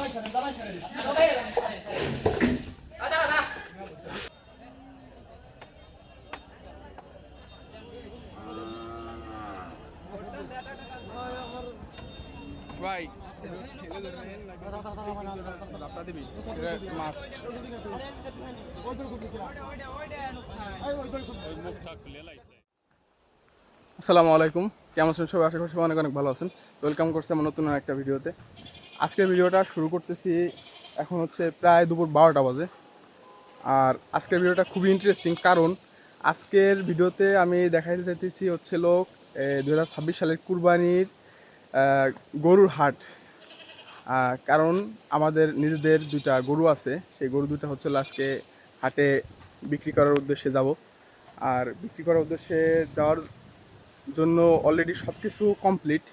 ভাই মাছ আসসালামু আলাইকুম, কেমন আছেন সবাই? আশা করি সবাই অনেক অনেক ভালো আছেন। ওয়েলকাম করছি আমার নতুন একটা ভিডিওতে। আজকের ভিডিওটা শুরু করতেছি, এখন হচ্ছে প্রায় দুপুর 12টা বাজে। আর আজকের ভিডিওটা খুবই ইন্টারেস্টিং, কারণ আজকের ভিডিওতে আমি দেখাইতে চাইতেছি হচ্ছে 2026 সালের কুরবানির গরুর হাট। কারণ আমাদের নিজেদের দুইটা গরু আছে, সেই গরু দুইটা হচ্ছে আজকে হাটে বিক্রি করার উদ্দেশ্যে যাব। আর বিক্রি করার উদ্দেশ্যে যাওয়ার জন্য অলরেডি সব কিছু কমপ্লিট,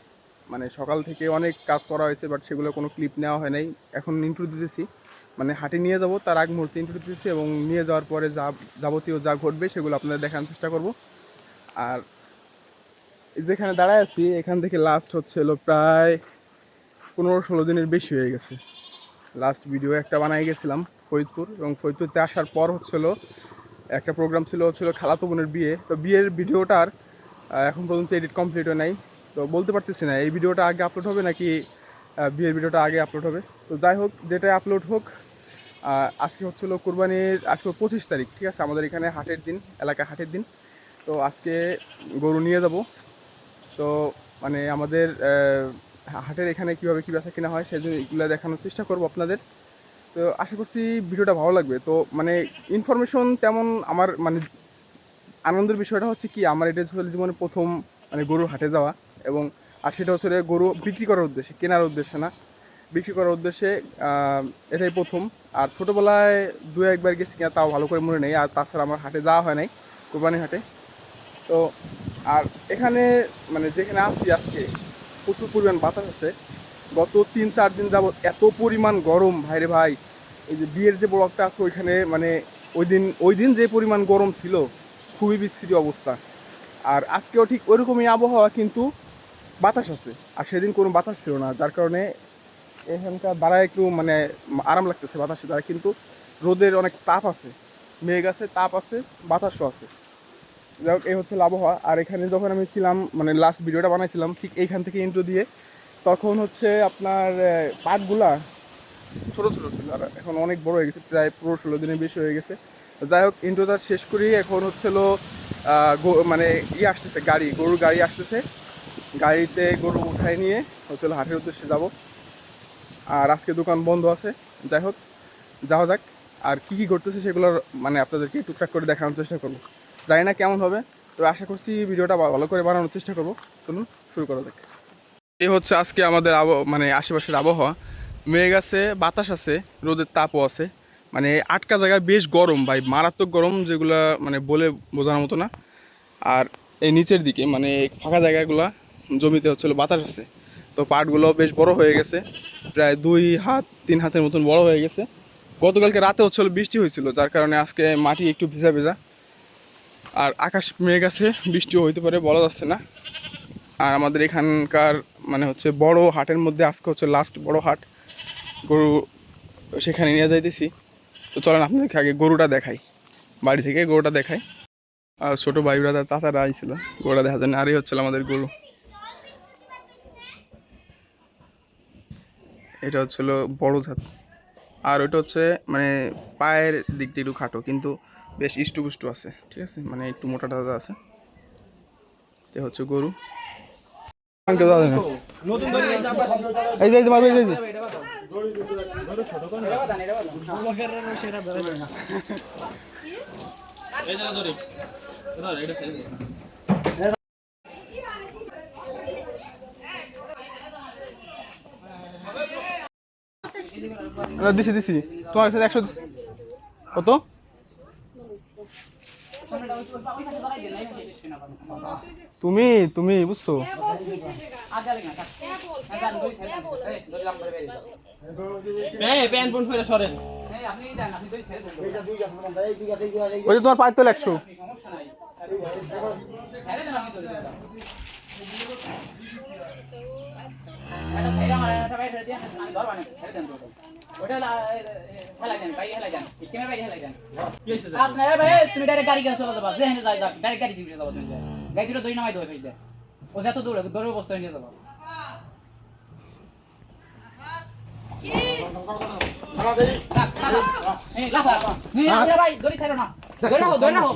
মানে সকাল থেকে অনেক কাজ করা হয়েছে, বাট সেগুলো কোনো ক্লিপ নেওয়া হয় নাই। এখন ইন্ট্রো দিতেছি, মানে হাটে নিয়ে যাব তার আগ মুহূর্তে ইন্ট্রো দিতেছি, এবং নিয়ে যাওয়ার পরে যাবতীয় যা ঘটবে সেগুলো আপনাদের দেখানোর চেষ্টা করব। আর যেখানে দাঁড়ায় আছি এখান থেকে লাস্ট হচ্ছে প্রায় 15-16 দিনের বেশি হয়ে গেছে। লাস্ট ভিডিও একটা বানাই গেছিলাম ফরিদপুর, এবং ফরিদপুরতে আসার পর একটা প্রোগ্রাম ছিল খালাতো বোনের বিয়ে। তো বিয়ের ভিডিওটার এখন পর্যন্ত এডিট কমপ্লিট হয় নাই, তো বলতে পারতেছি না এই ভিডিওটা আগে আপলোড হবে নাকি বিয়ের ভিডিওটা আগে আপলোড হবে। তো যাই হোক, যেটাই আপলোড হোক, আজকে কুরবানির, আজকে 25 তারিখ, ঠিক আছে? আমাদের এখানে হাটের দিন, এলাকায় হাটের দিন। তো আজকে গরু নিয়ে যাব। তো মানে আমাদের হাটের এখানে কীভাবে কী বেচা কিনা হয় সেজন্য এগুলো দেখানোর চেষ্টা করব আপনাদের। তো আশা করছি ভিডিওটা ভালো লাগবে। তো মানে ইনফরমেশন তেমন আমার, মানে আনন্দের বিষয়টা হচ্ছে কি, আমার এটা হচ্ছে জীবনে প্রথম মানে গরুর হাটে যাওয়া, এবং আর সেটা হচ্ছে গরু বিক্রি করার উদ্দেশ্যে, কেনার উদ্দেশ্যে না, বিক্রি করার উদ্দেশ্যে। এটাই প্রথম। আর ছোটোবেলায় দু একবার গেছি কিনা তাও ভালো করে মনে নেই, আর তাছাড়া আমার হাটে যাওয়া হয় নাই, কোরবানি হাটে। তো আর এখানে মানে যেখানে আসছি আজকে প্রচুর পরিমাণ বাতাস আছে। গত 3-4 দিন যাবৎ এত পরিমাণ গরম ভাইরে ভাই, এই যে বিয়ের যে ব্লগটা আছে ওইখানে, মানে ওই দিন যে পরিমাণ গরম ছিল, খুবই বিশ্রী অবস্থা। আর আজকেও ঠিক ওইরকমই আবহাওয়া, কিন্তু বাতাস আছে। আর সেদিন কোনো বাতাস ছিল না, যার কারণে এখানকার দ্বারা একটু মানে আরাম লাগতেছে বাতাসে দ্বারা, কিন্তু রোদের অনেক তাপ আছে, মেঘ আছে, তাপ আছে, বাতাসও আছে। যাই হোক, এই হচ্ছে আবহাওয়া। আর এখানে যখন আমি ছিলাম, মানে লাস্ট ভিডিওটা বানাইছিলাম ঠিক এইখান থেকে ইন্ট্রো দিয়ে, তখন হচ্ছে আপনার পাটগুলা ছোটো ছোটো ছিল, আর এখন অনেক বড় হয়ে গেছে, প্রায় 15-16 দিনের বেশি হয়ে গেছে। যাই হোক, ইন্ট্রোটা শেষ করি। এখন মানে আসতেছে গাড়ি, গরুর গাড়ি আসতেছে, গাড়িতে গরু উঠায় নিয়ে হাটের উদ্দেশ্যে যাব। আর আজকে দোকান বন্ধ আছে। যাই হোক, যাওয়া যাক। আর কী কী ঘটতেছে সেগুলোর মানে আপনাদেরকে টুকটাক করে দেখানোর চেষ্টা করবো। জানি না কেমন হবে, তো আশা করছি ভিডিওটা ভালো করে বানানোর চেষ্টা করবো। চলুন শুরু করা যাক। এই হচ্ছে আজকে আমাদের মানে আশেপাশের আবহাওয়া। মেঘ আছে, বাতাস আছে, রোদের তাপও আছে, মানে আটকা জায়গায় বেশ গরম ভাই, মারাত্মক গরম, যেগুলো মানে বলে বোঝানোর মতো না। আর এই নিচের দিকে মানে ফাঁকা জায়গাগুলো জমিতে বাতাস আছে। তো পাটগুলো বেশ বড় হয়ে গেছে, প্রায় 2-3 হাতের মতন বড় হয়ে গেছে। গতকালকে রাতে বৃষ্টি হয়েছিল, যার কারণে আজকে মাটি একটু ভিজা ভেজা। আর আকাশ মেঘ আছে, বৃষ্টিও হইতে পারে, বলা যাচ্ছে না। আর আমাদের এখানকার মানে বড় হাটের মধ্যে আজকে লাস্ট বড় হাট, গরু সেখানে নিয়ে যাইতেছি। তো চলেন আপনাদেরকে আগে গরুটা দেখাই, বাড়ি থেকে গরুটা দেখাই। আর ছোটো ভাই ব্রাদার চাচারা আইছিল, গরুটা দেখা যায় না। আরই আমাদের গরু, এটা বড় জাত। আর ওইটা মানে পায়ের দিক দিয়ে একটু খাটো, কিন্তু বেশ ইষ্টপুষ্ট আছে, ঠিক আছে, মানে একটু মোটা টাজা আছে। এটা গরু। এই যে মারবে, এই যে দিছি দিছি, তোমার কাছে 100 কত? তুমি তুমি বুঝছো? ওই যে তোমার পায়ের তলে 100। এটা ছেড়ে মারা এটা বাইরে দিয়ে আমি ধর বানাই ছেড়ে দেন তো ওটা হেলাই দেন বাইরে হেলাই দেন স্কিমের বাইরে হেলাই দেন কি হইছে কাজ না ভাই তুমি ডাইরেক্ট গাড়ি গেছ চলে যাবা যেখানে যাই যাক ডাইরেক্ট গাড়ি দিবে যাবা তুমি গাড়ি দুটো দই নামাই দেবে ফেস দে ও যত দৌড়ে দৌড়ে অবস্থায় নিয়ে যাবা কি এই লাফা নিয়ে আরে ভাই দড়ি ছাড়ো না দড়ি নাও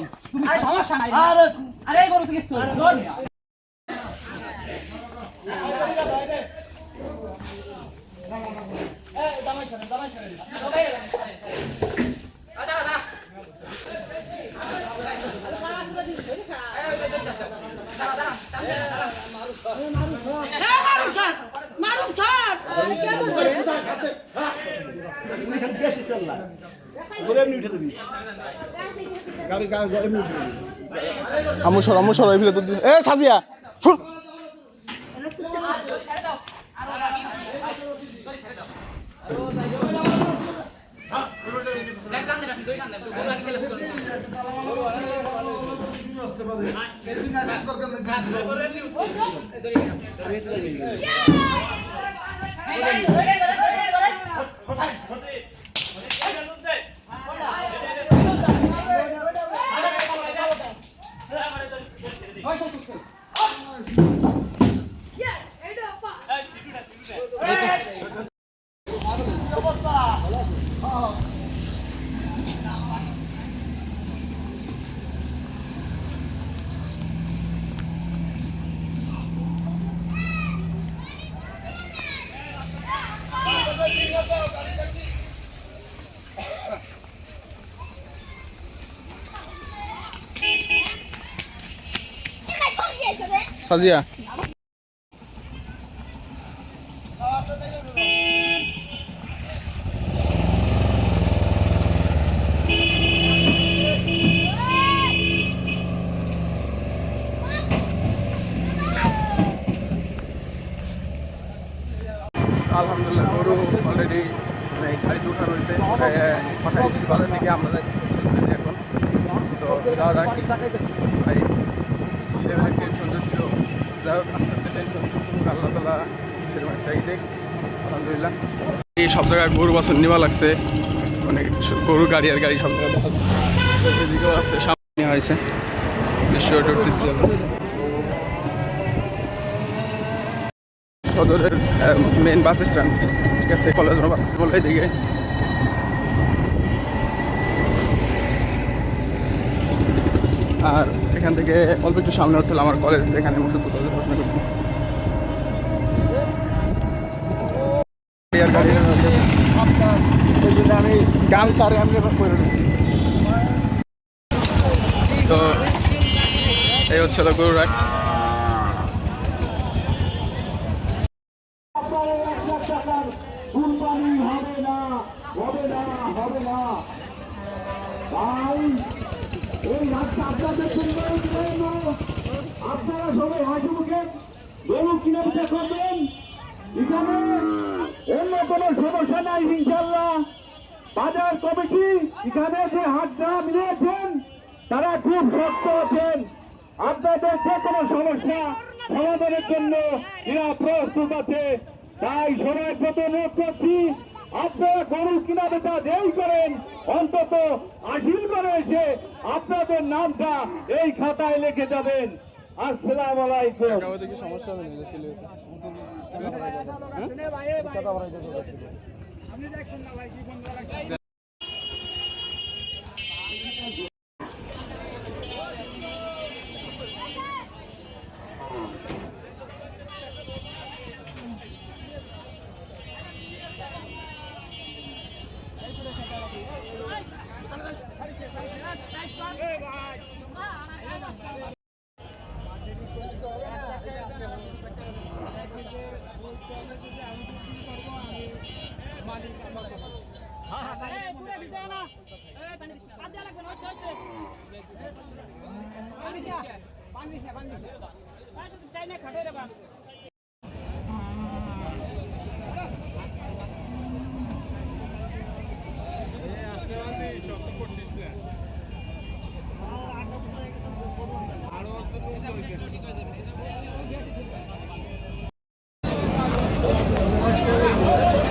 আরে সমস্যা নাই আরে গরু তুই কিছু ধর আমু সর এই ফিলে তো এ সাজিয়া শুন সাজিয়া আলহামদুলিল্লাহ গরু অলরেডি মানে গাড়ি উঠা রয়েছে পাঠাই দিচ্ছি বাজার থেকে আমরা এখন তো যাওয়া যাক ভাই টেনশন ছিল যাই হোক আস্তে আস্তে টেনশন আল্লাহ তালা সেরকম একটা দেখ আলহামদুলিল্লাহ এই সব জায়গায় গরু বাছুর নেওয়া লাগছে মানে গরু গাড়ি আর গাড়ি সব জায়গায় দেখা যাচ্ছে এদিকেও আছে সামনে হয়েছে বিশ্ব উঠতেছি সদরের মেন বাস স্ট্যান্ড ঠিক আছে কলেজ বাস বলে দিকে আর এখান থেকে অল্প একটু সামনে হচ্ছিল আমার কলেজ এখানে মুসুদ পড়াশোনা করছি আমি গান সারে আমি করে দিচ্ছি তো এই হচ্ছিল গরুরাট আপনারা সবাই হাসি মুখে গরু কিনে বিক্রি করবেন এখানে অন্য কোনো সমস্যা নাই ইনশাল্লাহ বাজার কমিটি এখানে যে হাতটা মিলিয়েছেন তারা খুব শক্ত আছেন আপনাদের যে কোনো সমস্যা সমাধানের জন্য এরা প্রস্তুত আছে তাই সবাই প্রতি অনুরোধ করছি আপনারা গরু কিনা বেচা যেই করেন অন্তত আশীল করে এসে আপনাদের নামটা এই খাতায় লিখে যাবেন আসসালামু আলাইকুম সমস্যা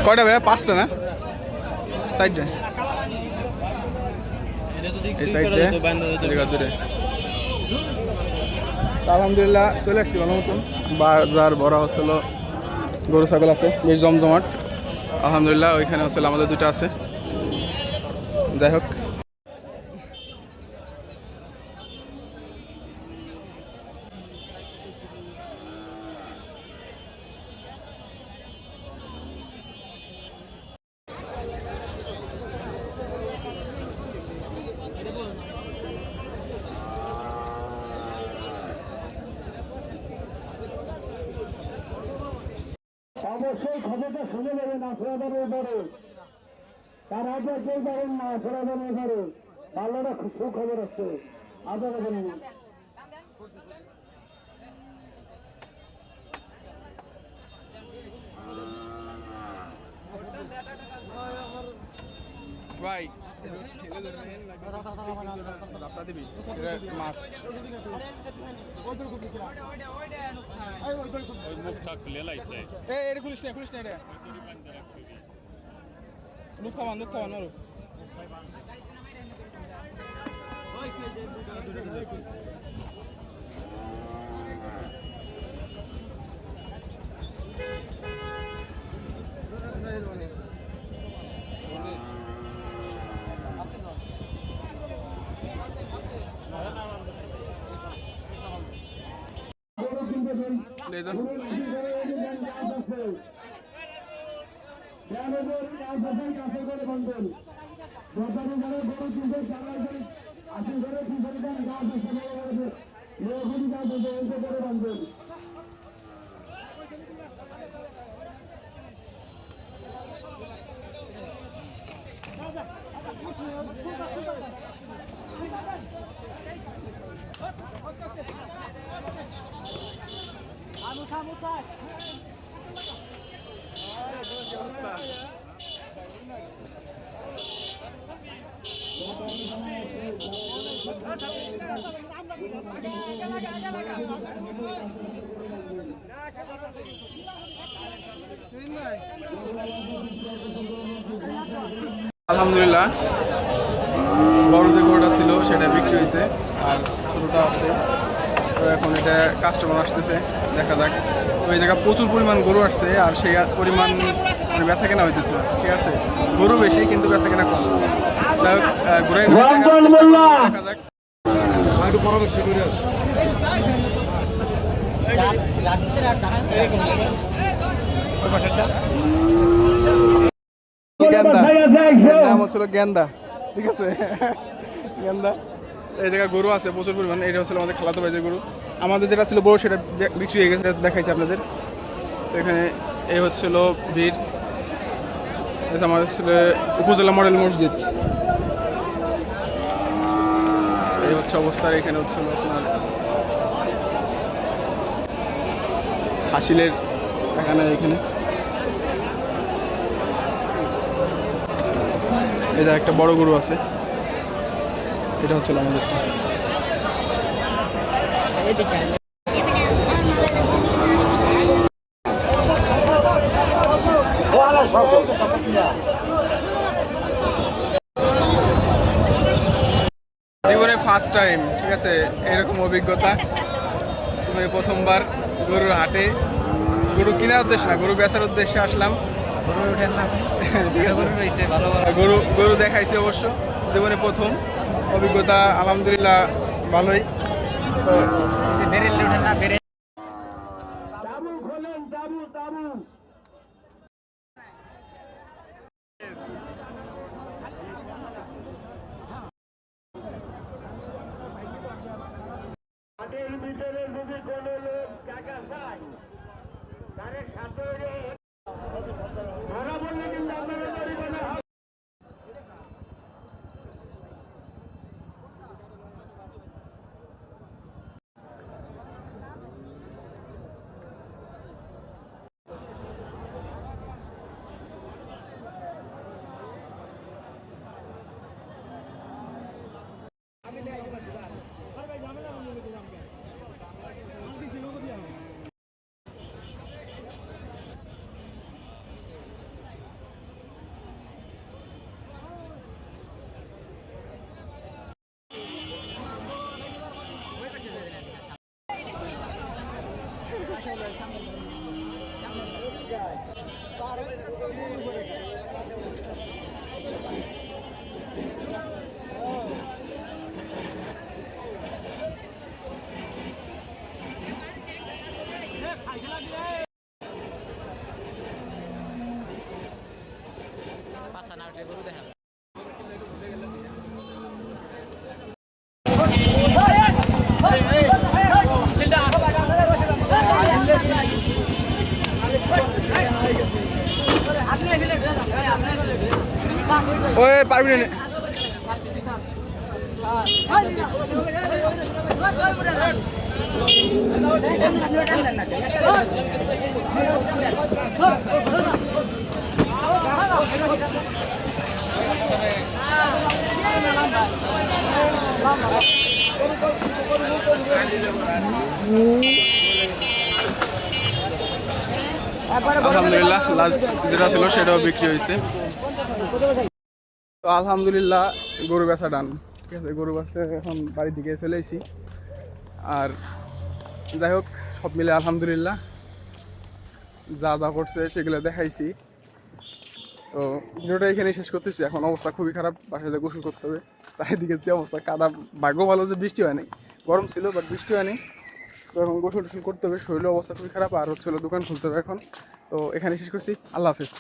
কয়টা ভাইয়া? 5টা না? 4টা। এই সাইডে আলহামদুলিল্লাহ চলে আসছি ভালো মতন। বাজার ভরা হচ্ছিল, গরু ছাগল আছে বেশ জমজমাট আলহামদুলিল্লাহ। ওইখানে হচ্ছিল আমাদের 2টা আছে। যাই হোক, অবশ্যই খবরটা শুনে নেবেন আসরাদানের পরে, তার আগে কেউ যাবেন না আসরাদানের পরে। ভালোটা সুখবর আছে, আদর করবেন না। ভাই দিবি মাছ খুলিস না খুলিস না এটা নুক খাওয়ান নরু আলহামদুলিল্লাহ বড় যে গরুটা ছিল সেটা বিক্রি হয়েছে আর ছোটটা আছে। তো এখন এটা কাস্টমার আসতেছে, দেখা যাক। ওই জায়গায় প্রচুর পরিমাণ গরু আসছে আর সেই পরিমাণ মানে বেচা কেনা হইতেছে না। ঠিক আছে, গরু বেশি কিন্তু বেচা কেনা কম। ঘুরে দেখা যাক। একটু পরামর্শ করে আসি। নাম হচ্ছিল গেন্দা। ঠিক আছে, গেন্দা। এই জায়গায় গরু আছে প্রচুর পরিমাণ। এটা হচ্ছিল আমাদের খালাতো ভাইদের গরু। আমাদের যেটা ছিল বড় সেটা বিক্রি হয়ে গেছে, সেটা দেখাইছে আপনাদের। তো এখানে এই হচ্ছিল ভিড়। আমাদের ছিল উপজেলা মডেল মসজিদ। এই হচ্ছে অবস্থা। এখানে হচ্ছিল আপনার হাসিলের এখানে এখানে এটা একটা বড় গরু আছে। এটা হচ্ছিল আমাদের। জীবনে ফার্স্ট টাইম, ঠিক আছে, এরকম অভিজ্ঞতা। তুমি প্রথমবার গরুর হাটে, গরু কেনার উদ্দেশ্যে না, গরু বেচার উদ্দেশ্যে আসলাম। গরু দেখাইছে অবশ্য, জীবনে প্রথম অভিজ্ঞতা। আলহামদুলিল্লাহ ভালোই। ভিতরে যদি কোনো লোক টাকা চায় তাদের সাথে ধরা বললে কিন্তু আপনারা জরিমানা হবে। ওই পারবি না আলহামদুলিল্লাহ লাস্ট যেটা ছিল সেটাও বিক্রি হয়েছে। তো আলহামদুলিল্লাহ গরু বেচা ডান, ঠিক আছে। গরু বেচা এখন বাড়ির দিকে চলে এসেছি। আর যাই হোক সব মিলে আলহামদুলিল্লাহ যা যা করছে সেগুলো দেখাইছি। তো ভিডিওটা এখানেই শেষ করতেছি। এখন অবস্থা খুবই খারাপ, বাসায় গোসল করতে হবে। চারিদিকে যে অবস্থা কাদা, ভাগ্য ভালো যে বৃষ্টি হয়নি, গরম ছিল বাট বৃষ্টি হয়নি। তো এখন গোসল টোসল করতে হবে, শরীরের অবস্থা খুবই খারাপ। আর হচ্ছিল দোকান খুলতে হবে এখন। তো এখানে শেষ করছি, আল্লাহ হাফেজ।